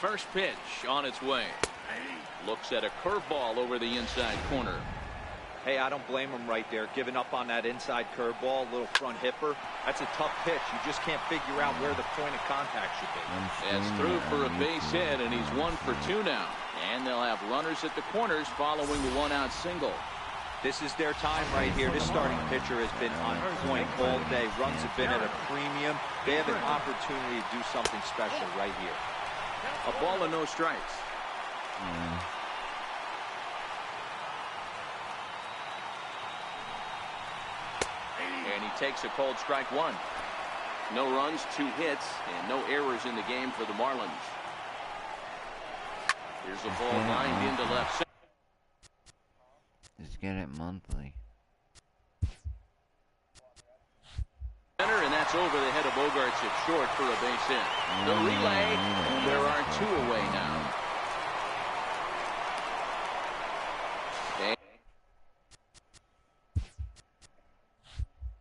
First pitch on its way. Looks at a curveball over the inside corner. Hey, I don't blame him right there. Giving up on that inside curveball, little front hipper. That's a tough pitch. You just can't figure out where the point of contact should be. That's through for a base hit, and he's 1 for 2 now. And they'll have runners at the corners following the 1-out single. This is their time right here. This starting pitcher has been on point all day. Runs have been at a premium. They have an opportunity to do something special right here. A ball and no strikes. And he takes a cold strike 1. No runs, 2 hits, and no errors in the game for the Marlins. Here's a ball lined into left center. Just get it monthly. And that's over the head of Bogarts at short for a base hit. The relay, there are 2 away now.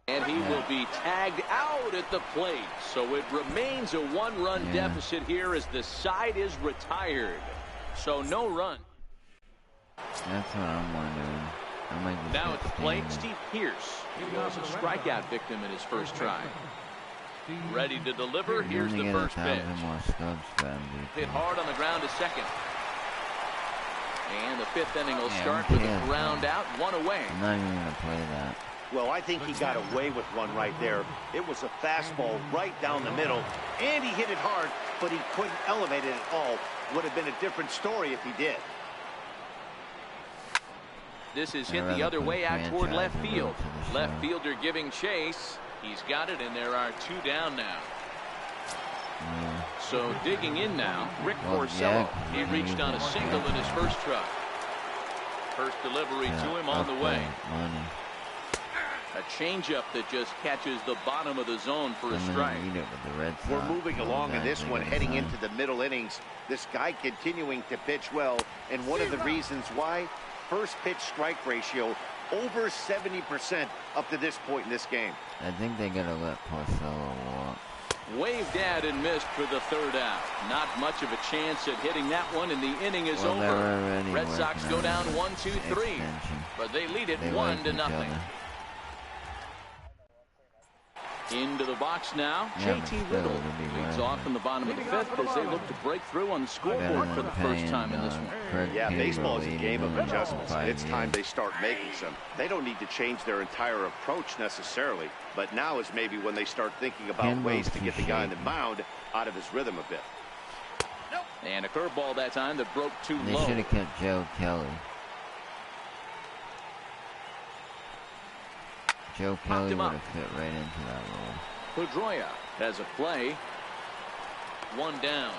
And he will be tagged out at the plate. So it remains a 1-run deficit here as the side is retired. So no run. That's what I'm wondering. Now at the plate, Steve Pearce. He was a strikeout victim in his first try. Ready to deliver. Here's the first pitch. Hit hard on the ground to second. And the 5th inning will start with a ground out, 1 away. I'm not even going to play that. Well, I think he got away with one right there. It was a fastball right down the middle, and he hit it hard, but he couldn't elevate it at all. Would have been a different story if he did. This is hit the other way out toward left field. Left fielder giving chase. He's got it, and there are 2 down now. So digging in now, Rick Porcello. He reached on a single in his first try. First delivery to him on the way. A changeup that just catches the bottom of the zone for a strike. We're moving along in this one, heading into the middle innings. This guy continuing to pitch well, and one of the reasons why, first pitch strike ratio over 70% up to this point in this game. I think they gotta let Porcello walk. Waved at and missed for the 3rd out. Not much of a chance at hitting that one, and the inning is over. Red Sox go down 1-2-3, but they lead it 1-0. Into the box now, JT Riddle leads off in the bottom of the 5th as they look to break through on the scoreboard for the first time in this one. Yeah, baseball is a game of adjustments, and it's time they start making some. They don't need to change their entire approach necessarily, but now is maybe when they start thinking about ways to get the guy on the mound out of his rhythm a bit. And a curveball that time that broke too low. They should have kept Joe Kelly. Joe Kelly would have fit right into that role. Pedroia has a play. 1 down.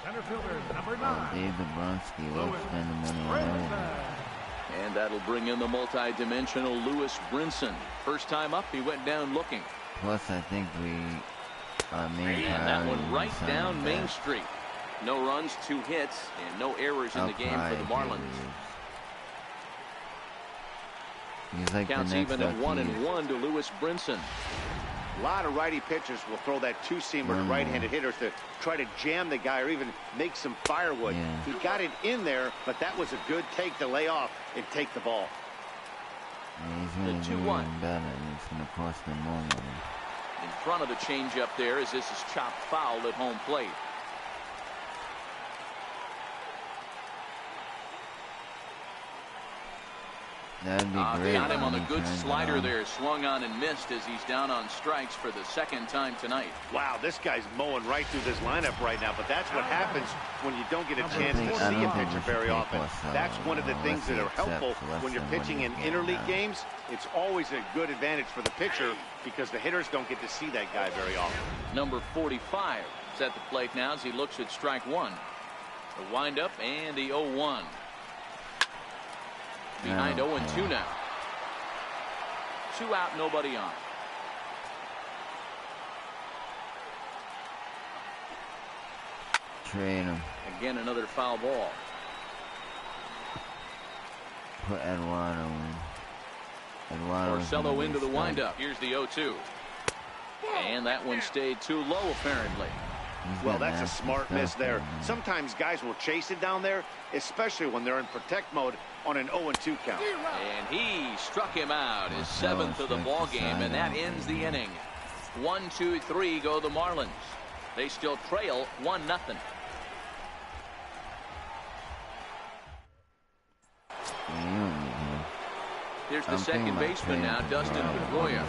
Center fielder number 9. Dave Dombrowski will spend the money on everything. And that'll bring in the multi-dimensional Lewis Brinson. First time up, he went down looking. Plus, I think and that one right down Main Street. No runs, 2 hits, and no errors in the game for the Marlins. Like counts even at 1-1 to Lewis Brinson. A lot of righty pitchers will throw that 2-seamer to right-handed hitters to try to jam the guy or even make some firewood. He got it in there, but that was a good take to lay off and take the ball. The 2-1. It's going to cost them more money. In front of the changeup there as this is chopped foul at home plate. That'd be great. Got him on a good slider there, swung on and missed as he's down on strikes for the 2nd time tonight. Wow, this guy's mowing right through this lineup right now, but that's what happens when you don't get a chance to see a pitcher very often. That's one of the things that are helpful when you're pitching in interleague games. It's always a good advantage for the pitcher because the hitters don't get to see that guy very often. Number 45 is at the plate now as he looks at strike 1. The windup and the 0-1. Behind 0-2 now. 2 out, nobody on. Trade him. Again, another foul ball. Put Eduardo in. Porcello into the windup. Here's the 0-2. And that one stayed too low, apparently. Well, that's a smart miss there. Sometimes guys will chase it down there, especially when they're in protect mode on an 0-2 count. And he struck him out, his 7th of the ball game, and that ends the inning. 1-2-3 go the Marlins. They still trail 1-0. Here's the second baseman now, Dustin Pedroia.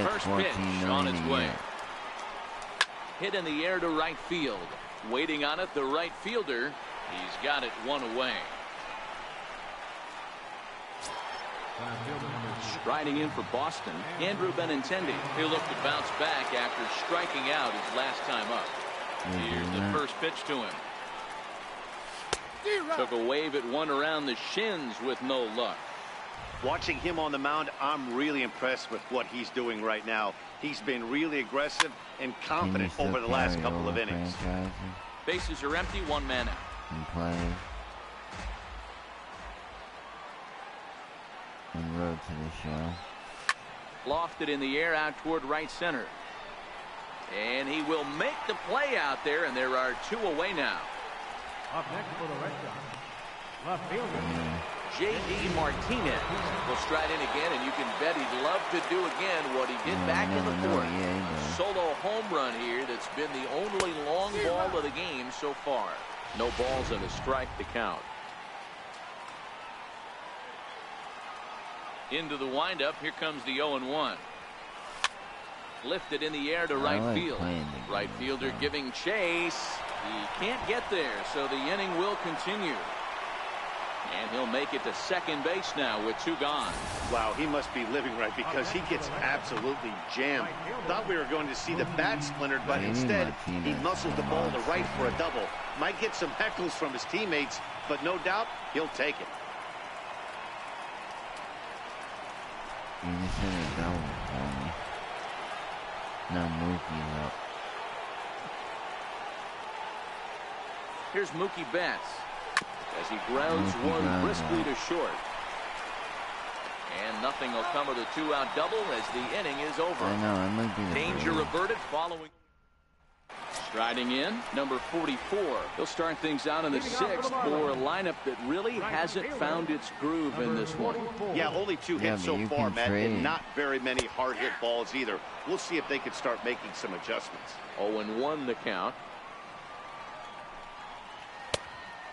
First pitch on its way. Hit in the air to right field. Waiting on it, the right fielder. He's got it one away. Striding in for Boston, Andrew Benintendi. He'll look to bounce back after striking out his last time up. Here's the first pitch to him. Took a wave at one around the shins with no luck. Watching him on the mound, I'm really impressed with what he's doing right now. He's been really aggressive and confident over the last couple of innings. Bases are empty, one man out. And road to the show. Lofted in the air out toward right center. And he will make the play out there, and there are two away now. Up next for the Red Sox, left fielder. J.D. Martinez will stride in again, and you can bet he'd love to do again what he did back in the fourth. Solo home run here that's been the only long ball of the game so far. No balls and a strike to count. Into the windup, here comes the 0-1. Lifted in the air to right field. Right fielder giving chase. He can't get there, so the inning will continue. And he'll make it to second base now with two gone. Wow, he must be living right because he gets absolutely jammed. Thought we were going to see the bat splintered, but instead he muscled the ball to right for a double. Might get some heckles from his teammates, but no doubt he'll take it. Here's Mookie Betts as he grounds one briskly to short. And nothing will come of the two-out double as the inning is over. Danger averted following. Striding in, number 44. He'll start things out in the sixth for a lineup that really hasn't found its groove in this one. Yeah, only two hits so far, Matt, and not very many hard-hit balls either. We'll see if they can start making some adjustments. 0-1 the count.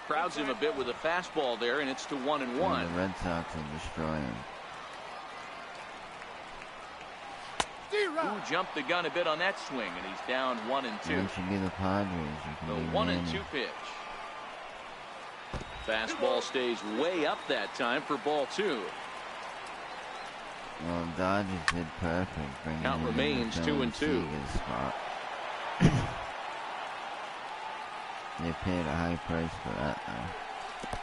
Crowds him a bit with a fastball there, and it's to 1-1. The Red Sox will destroy him. Who jumped the gun a bit on that swing, and he's down 1-2. Should be the Padres. The 1-2 pitch. Fastball stays way up that time for ball two. Well, Dodgers did perfect. Count remains 2-2. They paid a high price for that now.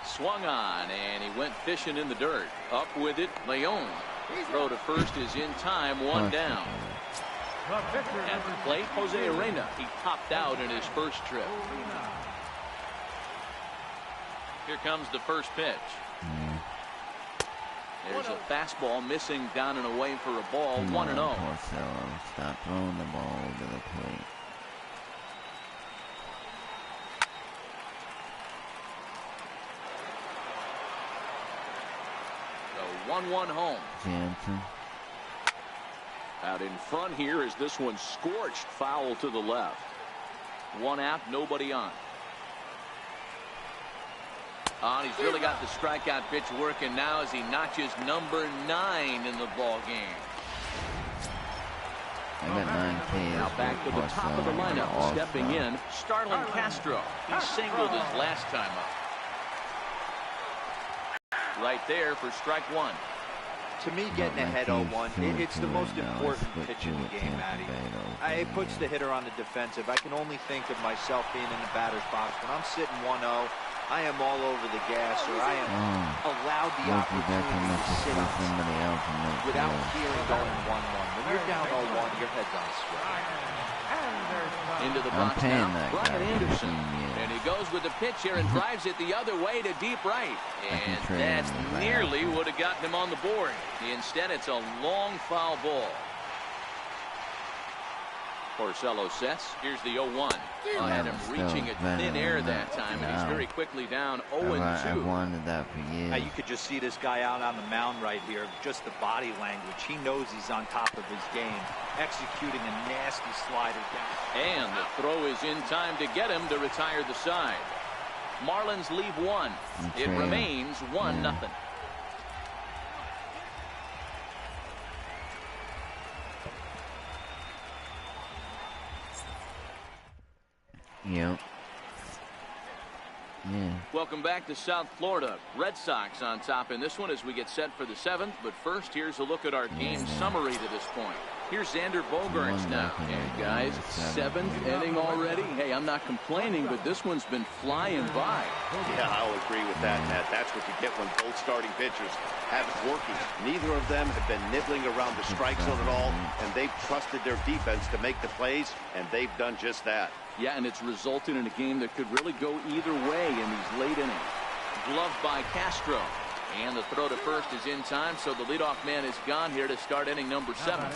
Swung on, and he went fishing in the dirt. Up with it, Leon. Throw to first is in time, one down. At the plate, Jose Arena. He popped out in his first trip. Here comes the first pitch. There's a fastball missing down and away for a ball, 1-0. Stop throwing the ball over the plate. So 1-1 home. Jansen. Out in front here is this one scorched foul to the left. One out, nobody on. He's really got the strikeout pitch working now as he notches number 9 in the ball game. I got 9 Ks. Now back to the top of the lineup, stepping in, Starlin Castro. He singled his last time up. Right there for strike one. To me, getting ahead 0-1, it's the most important pitch in the game, Matty. It puts the hitter on the defensive. I can only think of myself being in the batter's box. When I'm sitting 1-0, I am all over the gas, or I am allowed the opportunity to sit on without fearing going 1-1. When you're down 0-1, your head's on strike. Into the box now, Brian Anderson. And he goes with the pitch here and drives it the other way to deep right. And that's nearly would have gotten him on the board. Instead, it's a long foul ball. Porcello sets. Here's the 0-1. Had him reaching at thin air that time, and he's very quickly down 0-2. I wanted that for years. You could just see this guy out on the mound right here. Just the body language. He knows he's on top of his game. Executing a nasty slider down. And the throw is in time to get him to retire the side. Marlins leave one. It remains 1-0. Yep. Yeah. Welcome back to South Florida. Red Sox on top in this one as we get set for the 7th. But first, here's a look at our game summary to this point. Here's Xander Bogaerts now. And guys, 7th inning already. Hey, I'm not complaining, but this one's been flying by. Yeah, I'll agree with that, Matt. That's what you get when both starting pitchers have it working. Neither of them have been nibbling around the strike zone at all, and they've trusted their defense to make the plays, and they've done just that. Yeah, and it's resulted in a game that could really go either way in these late innings. Gloved by Castro. And the throw to first is in time, so the leadoff man is gone here to start inning number 7.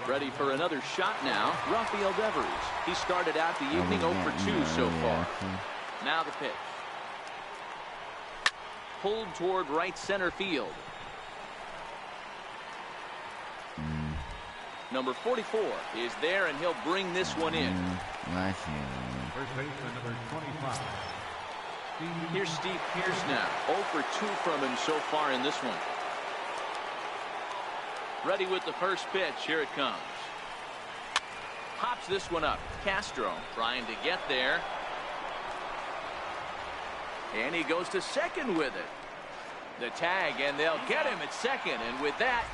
Ready for another shot now, Rafael Devers. He started out the evening 0 for 2 so far. Now the pitch. Pulled toward right center field. Number 44 is there, and he'll bring this one in. First baseman number 25. Here's Steve Pearce now. 0 for 2 from him so far in this one. Ready with the first pitch. Here it comes. Pops this one up. Castro trying to get there. And he goes to second with it. The tag, and they'll get him at second. And with that,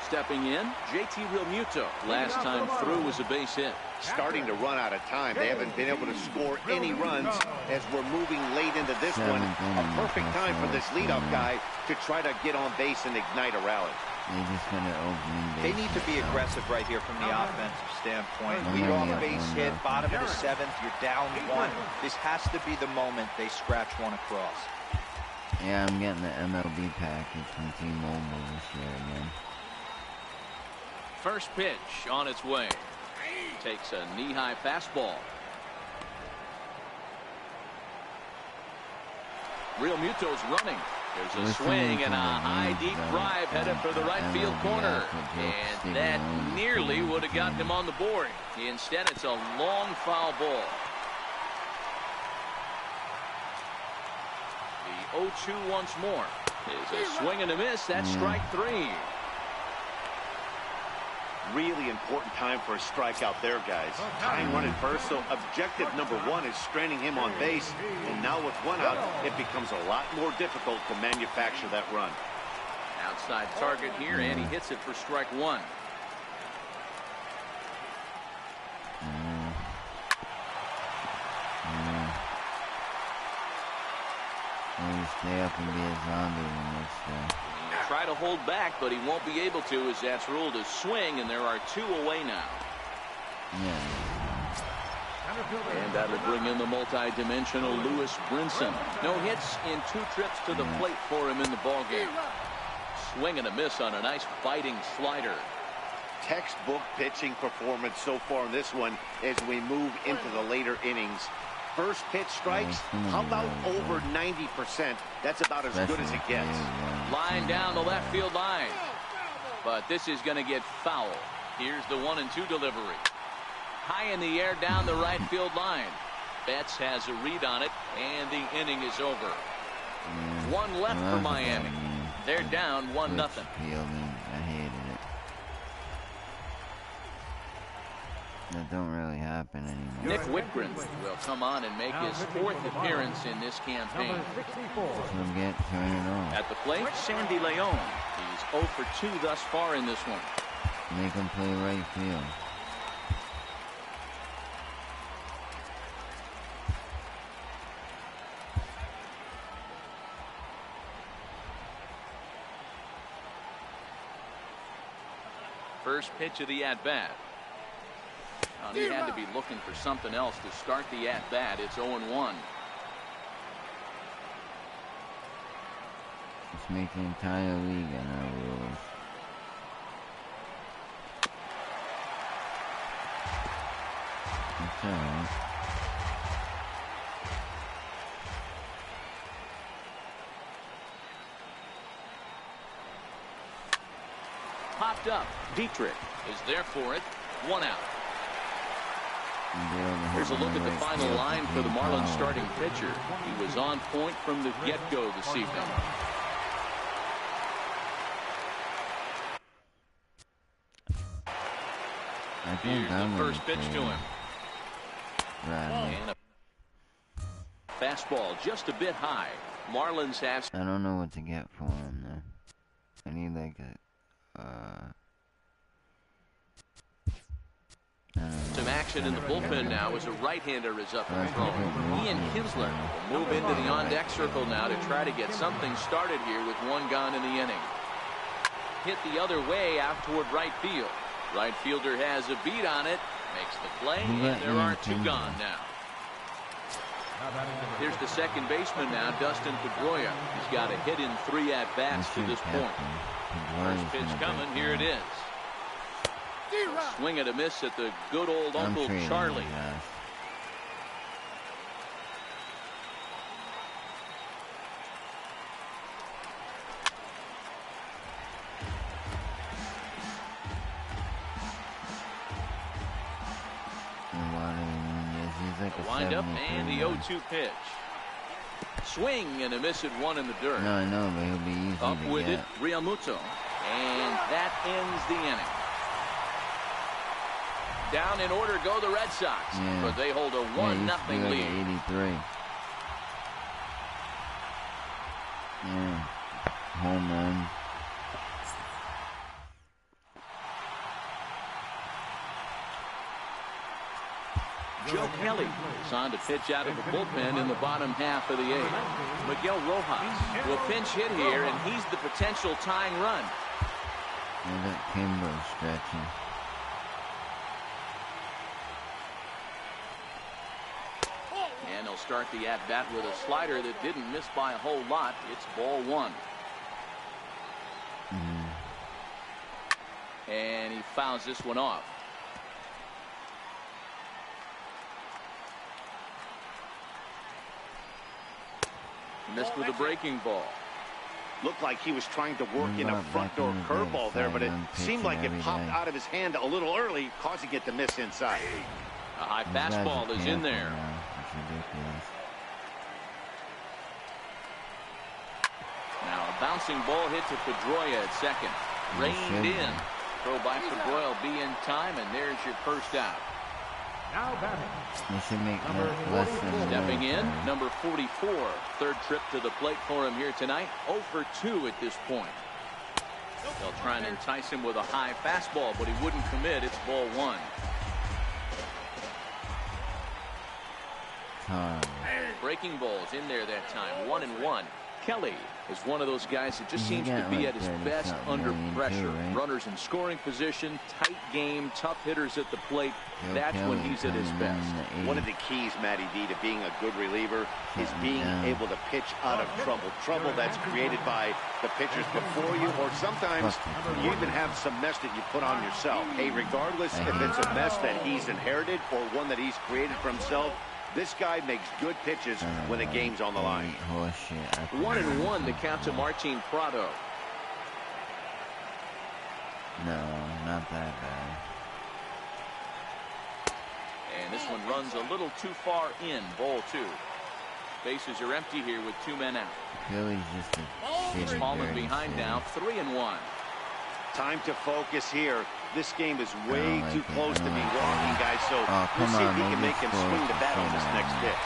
stepping in, JT Realmuto. Last time through was a base hit. Starting to run out of time. They haven't been able to score any runs as we're moving late into this one. A perfect time for this leadoff guy to try to get on base and ignite a rally. They need to be aggressive right here from the offensive standpoint. Leadoff base hit, bottom of the 7th. You're down 1. This has to be the moment they scratch one across. Yeah, I'm getting the MLB package from T-Mobile this year again. First pitch on its way. Takes a knee-high fastball. Realmuto's running. There's a swing and a high deep drive headed for the right field corner. And that nearly would have gotten him on the board. Instead, it's a long foul ball. The 0-2 once more. Is a swing and a miss. That's strike 3. Really important time for a strikeout there, guys. Tying running first, so objective number 1 is straining him on base. And now with 1 out, it becomes a lot more difficult to manufacture that run. Outside target here, and he hits it for strike 1. Stay up and be a zombie when it's Try to hold back, but he won't be able to, as that's ruled a swing, and there are 2 away now. And that'll bring in the multi-dimensional Lewis Brinson. No hits in 2 trips to the plate for him in the ballgame. Swing and a miss on a nice biting slider. Textbook pitching performance so far in this one as we move into the later innings. First pitch strikes, how about over 90%? That's about as good as it gets. Line down the left field line. But this is going to get foul. Here's the 1-2 delivery. High in the air down the right field line. Betts has a read on it, and the inning is over. 1 left for Miami. They're down 1-0. I hated it. That don't really happen anymore. Nick Whitgren will come on and make his 4th appearance in this campaign. At the plate, Sandy Leon. He's 0 for 2 thus far in this one. Make him play right field. First pitch of the at-bat. He had to be looking for something else to start the at-bat. It's 0-1. Let's make the entire league in our rules. That's alright. Popped up. Dietrich is there for it. 1 out. Here's a look at the final line for the Marlins starting pitcher. He was on point from the get-go this evening. Here's the first pitch to him. And a fastball just a bit high. Marlins have... I don't know what to get for him though. I need like a some action in the bullpen now as a right-hander is up and throwing. Ian Kinsler will move into the on-deck circle now to try to get something started here with 1 gone in the inning. Hit the other way out toward right field. Right fielder has a beat on it, makes the play, and there are 2 gone now. Here's the second baseman now, Dustin Pedroia. He's got a hit in 3 at-bats to this point. First pitch coming, here it is. Swing and a miss at the good old Uncle Charlie. Wind up and the 0-2 pitch. Swing and a miss at 1 in the dirt. No, I know, but he'll be easy up to with get. it, Realmuto, and that ends the inning. Down in order go the Red Sox, but they hold a 1-0 lead. 83. Yeah, home run. Joe Kelly is on to pitch out of the bullpen in the bottom half of the 8th. Miguel Rojas will pinch hit here, and he's the potential tying run. Yeah, that Kimbo stretching. And he'll start the at-bat with a slider that didn't miss by a whole lot. It's ball 1. And he fouls this one off. Missed with a breaking ball. Looked like he was trying to work in a front door curveball there, but it seemed like it popped out of his hand a little early, causing it to miss inside. A high fastball is in there. Now a bouncing ball hit to Pedroia at second. Reined in. Throw by Pedroia will be in time, and there's your first out. Now batting. They should make less than stepping in, number 44. Third trip to the plate for him here tonight. 0 for 2 at this point. They'll try and entice him with a high fastball, but he wouldn't commit. It's ball 1. Breaking balls in there that time. 1-1. Kelly is one of those guys that just seems to be at his best under pressure. Runners in scoring position, tight game, tough hitters at the plate. That's when he's at his best. One of the keys, Matty D, to being a good reliever is being able to pitch out of trouble. Trouble that's created by the pitchers before you, or sometimes you even have some mess that you put on yourself. Hey, regardless if it's a mess that he's inherited or one that he's created for himself, this guy makes good pitches when the game's on the line. 1-1 to count to Martin Prado. No, not that bad. And this one runs a little too far in. Ball 2. Bases are empty here with 2 men out. Philly's just a He's fallen behind now. 3-1. Time to focus here. This game is way too close to be walking, guys, so we'll see if he can make him swing the bat on this next pitch.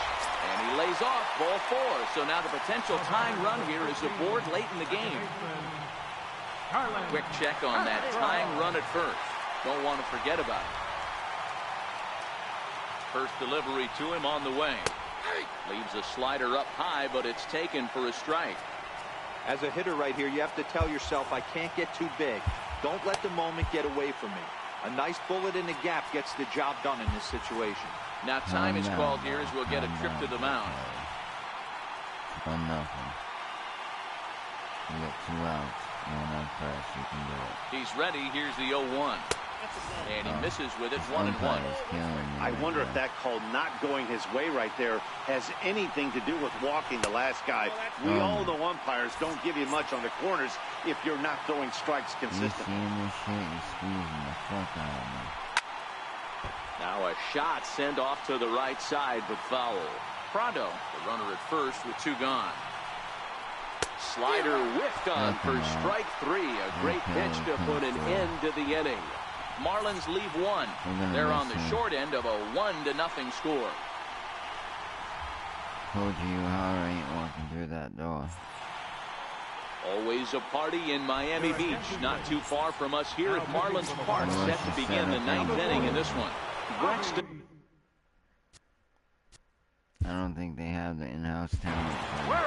And he lays off ball 4. So now the potential tying run here is aboard late in the game. Quick check on that tying run at first. Don't want to forget about it. First delivery to him on the way. Leaves a slider up high, but it's taken for a strike. As a hitter right here, you have to tell yourself, I can't get too big. Don't let the moment get away from me. A nice bullet in the gap gets the job done in this situation. Now time is called here as we'll get a trip to the mound. 1-0. You got 2 outs. No press. You can do it. He's ready. Here's the 0-1. And he misses with it. 1-1. I wonder if that call not going his way right there has anything to do with walking the last guy. We all know umpires don't give you much on the corners if you're not throwing strikes consistently. This shit is squeezing the fuck out of me. Now a shot sent off to the right side, but foul. Prado, the runner at first with 2 gone. Slider whiffed on for strike 3. A great pitch to put an end to the inning. Marlins leave 1. They're on the short end of a 1-0 score. Told you Howard ain't walking through that door. Always a party in Miami Beach, not too far from us here at Marlins Park, set to begin the 9th inning in this one. Braxton. I don't think they have the in-house talent for it.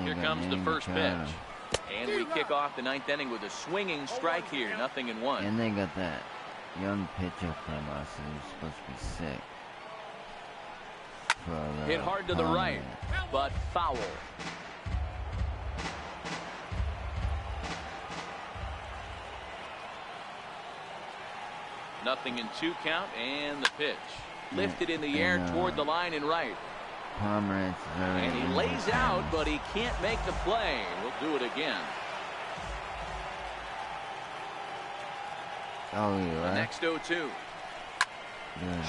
Here comes the first pitch. And we kick off the 9th inning with a swinging strike here. 0-1. And they got that young pitcher from us who's supposed to be sick. Hit hard to the right, but foul. Nothing in 2 count, and the pitch. Lifted in the air toward the line and right. And he lays out, but he can't make the play. We'll do it again. Oh, yeah. The next 0-2.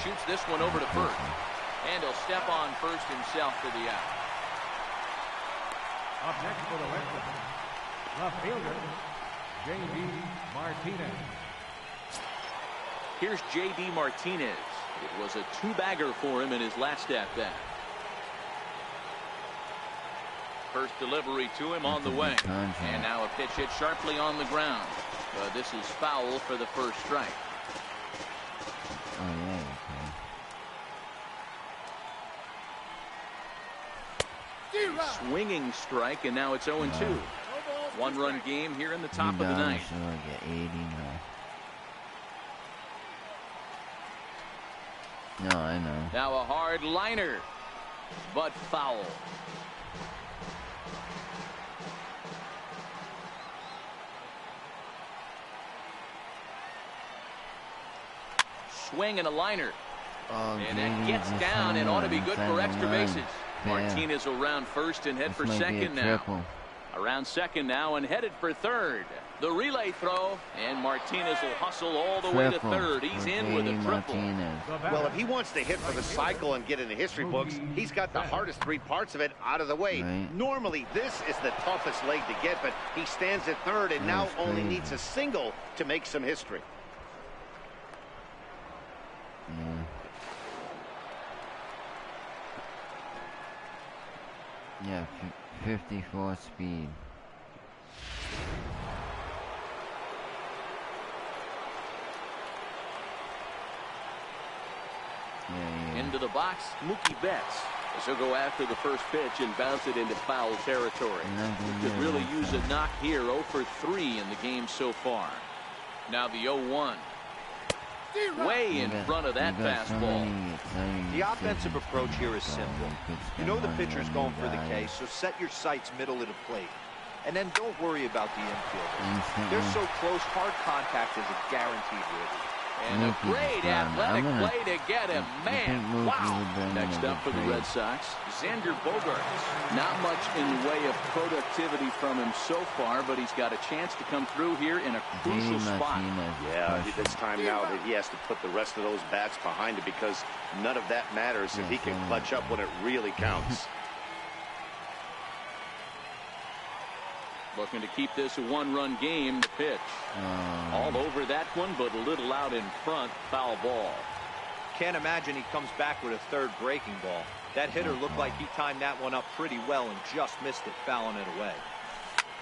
Shoots this one over to first. And he'll step on first himself for the out. Up next for the Red Sox, left fielder, J.D. Martinez. Here's J.D. Martinez. It was a 2-bagger for him in his last at-bat. First delivery to him on the way. And now a pitch hit sharply on the ground. This is foul for the first strike. Oh, yeah, okay. Swinging strike, and now it's 0-2. 1-run game here in the top of the 9th. So I get 80 now. No, I know. Now a hard liner, but foul. Swing and a liner. And that gets down and ought to be good for extra bases. Martinez will round first and head for second now. Around second now and headed for third. The relay throw, and Martinez will hustle all the way to third. He's in with a triple. Well, if he wants to hit for the cycle and get in the history books, he's got the hardest 3 parts of it out of the way. Normally, this is the toughest leg to get, but he stands at third and now only needs a single to make some history. Yeah, 54 speed. Into the box, Mookie Betts. As he'll go after the first pitch and bounce it into foul territory. Could really use a knock here. 0 for 3 in the game so far. Now the 0-1. Way in front of that fastball. The offensive approach here is simple. You know the pitcher's going for the K, so set your sights middle of the plate. And then don't worry about the infielder. They're so close, hard contact is a guaranteed win. And a great athletic play to get him. Man, wow. Next up for the Red Sox, Xander Bogaerts. Not much in the way of productivity from him so far, but he's got a chance to come through here in a crucial spot. Yeah, it's time now that he has to put the rest of those bats behind him because none of that matters if he can clutch up when it really counts. Looking to keep this a 1-run game. The pitch all over that one, but a little out in front. Foul ball. Can't imagine he comes back with a third breaking ball. That hitter looked like he timed that one up pretty well and just missed it, fouling it away.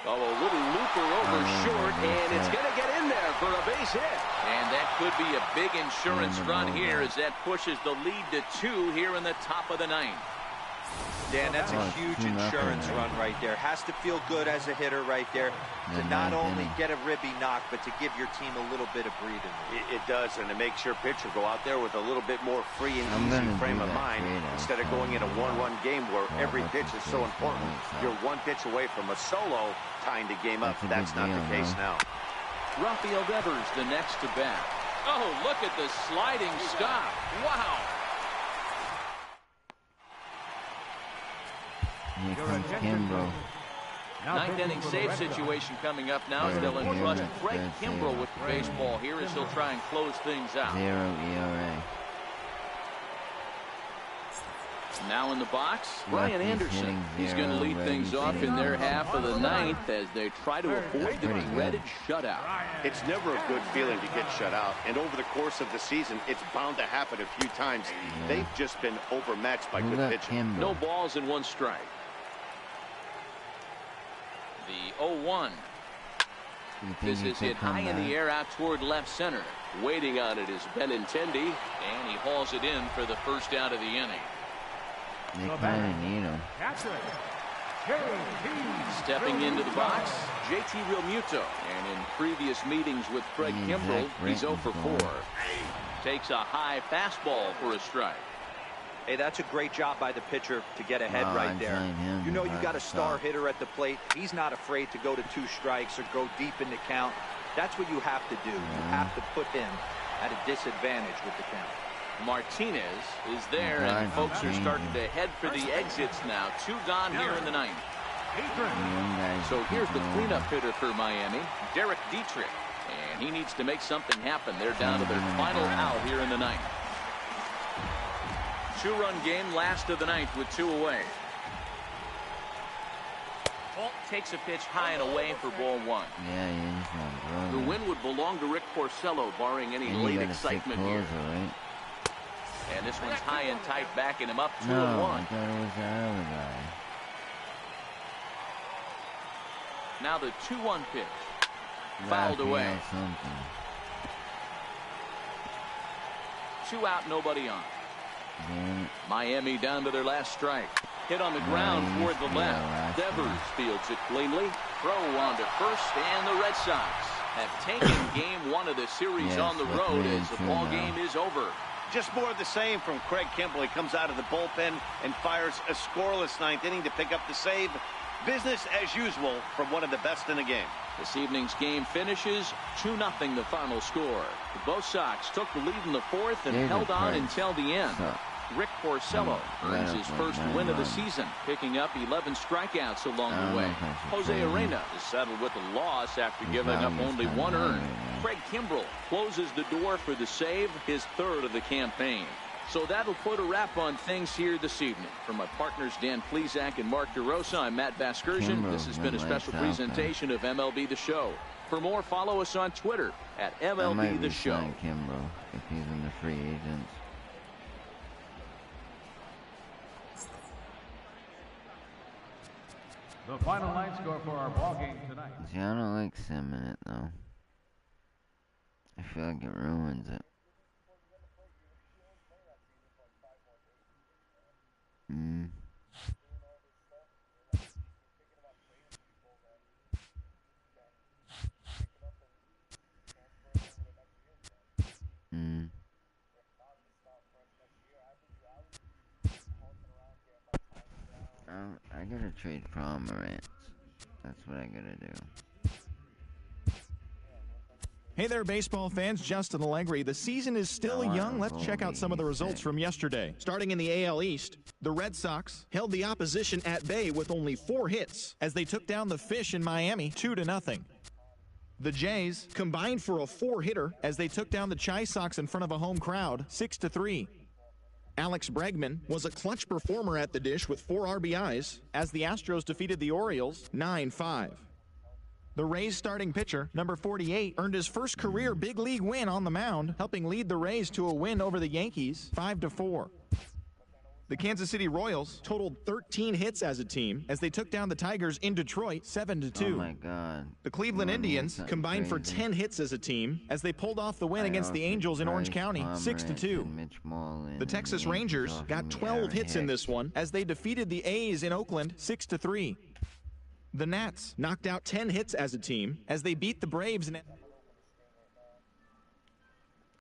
Oh, a little looper over short, and it's going to get in there for a base hit. And that could be a big insurance run here as that pushes the lead to 2 here in the top of the 9th. Dan, that's a huge insurance run right there. Has to feel good as a hitter right there to not only get a ribby knock, but to give your team a little bit of breathing room. It does, and it makes your pitcher go out there with a little bit more free and easy frame of mind instead of going in a one-run game where every pitch is so important. You're one pitch away from a solo tying the game up. That's not the case now. Rafael Devers, the next to bat. Oh, look at the sliding stop. Wow. Here comes Kimbrel. 9th inning save situation coming up now as they'll entrust Craig Kimbrel with the baseball here as he'll try and close things out. 0 ERA. Now in the box, Brian Anderson. He's going to lead things off in their half of the 9th as they try to avoid the dreaded shutout. It's never a good feeling to get shut out, and over the course of the season, it's bound to happen a few times. They've just been overmatched by good pitching. No balls and 1 strike. The 0-1. This is hit high in the air out toward left center. Waiting on it is Benintendi, and he hauls it in for the first out of the inning. They kind of need him. Stepping into the box, JT Realmuto. And in previous meetings with Craig Kimbrel, he's 0 for 4. Takes a high fastball for a strike. Hey, that's a great job by the pitcher to get ahead right there. You know you got a star hitter at the plate. He's not afraid to go to 2 strikes or go deep in the count. That's what you have to do. You have to put him at a disadvantage with the count. Martinez is there, and folks are starting to head for the exits now. 2 gone here in the 9th. So here's the cleanup hitter for Miami, Derek Dietrich. And he needs to make something happen. They're down to their final out here in the 9th. 2-run game, last of the 9th with 2 away. Holt takes a pitch high and away for ball 1. The win would belong to Rick Porcello, barring any late excitement here. And this one's high and tight, backing him up 2-1. I thought it was the other guy. Now the 2-1 pitch. Fouled away. 2 out, nobody on. Miami down to their last strike. Hit on the ground toward the left. Devers fields it cleanly. Throw on to first, and the Red Sox have taken game 1 of the series on the road as the ball game is over. Just more of the same from Craig Kimbrel. He comes out of the bullpen and fires a scoreless 9th inning to pick up the save. Business as usual from one of the best in the game. This evening's game finishes 2-0 the final score. Both Sox took the lead in the 4th and held on until the end. Rick Porcello earns his first win of the season, picking up 11 strikeouts along the way. Jose Arena is settled with a loss after giving up only 1 earned. Craig Kimbrel closes the door for the save, his 3rd of the campaign. So that'll put a wrap on things here this evening. For my partners Dan Plesac and Mark DeRosa, I'm Matt Vasgersian. This has been a special presentation of MLB The Show. For more, follow us on Twitter at MLB The Show. Kimbrel if he's in the free agents. The final line score for our ball game tonight. See, I don't like simming it though. I feel like it ruins it. I gotta trade Pomerantz. That's what I gotta do. Hey there, baseball fans. Justin Allegri. The season is still young. Let's check out some of the results from yesterday. Starting in the AL East, the Red Sox held the opposition at bay with only 4 hits as they took down the Fish in Miami 2-0. The Jays combined for a 4-hitter as they took down the Chi Sox in front of a home crowd 6-3. Alex Bregman was a clutch performer at the dish with 4 RBIs as the Astros defeated the Orioles 9-5. The Rays starting pitcher, number 48, earned his first career big league win on the mound, helping lead the Rays to a win over the Yankees 5-4. The Kansas City Royals totaled 13 hits as a team as they took down the Tigers in Detroit 7-2. Oh my God. The Cleveland Indians combined for 10 hits as a team as they pulled off the win against the Angels in Orange County 6-2. The Texas Rangers got 12 hits in this one as they defeated the A's in Oakland 6-3. The Nats knocked out 10 hits as a team as they beat the Braves in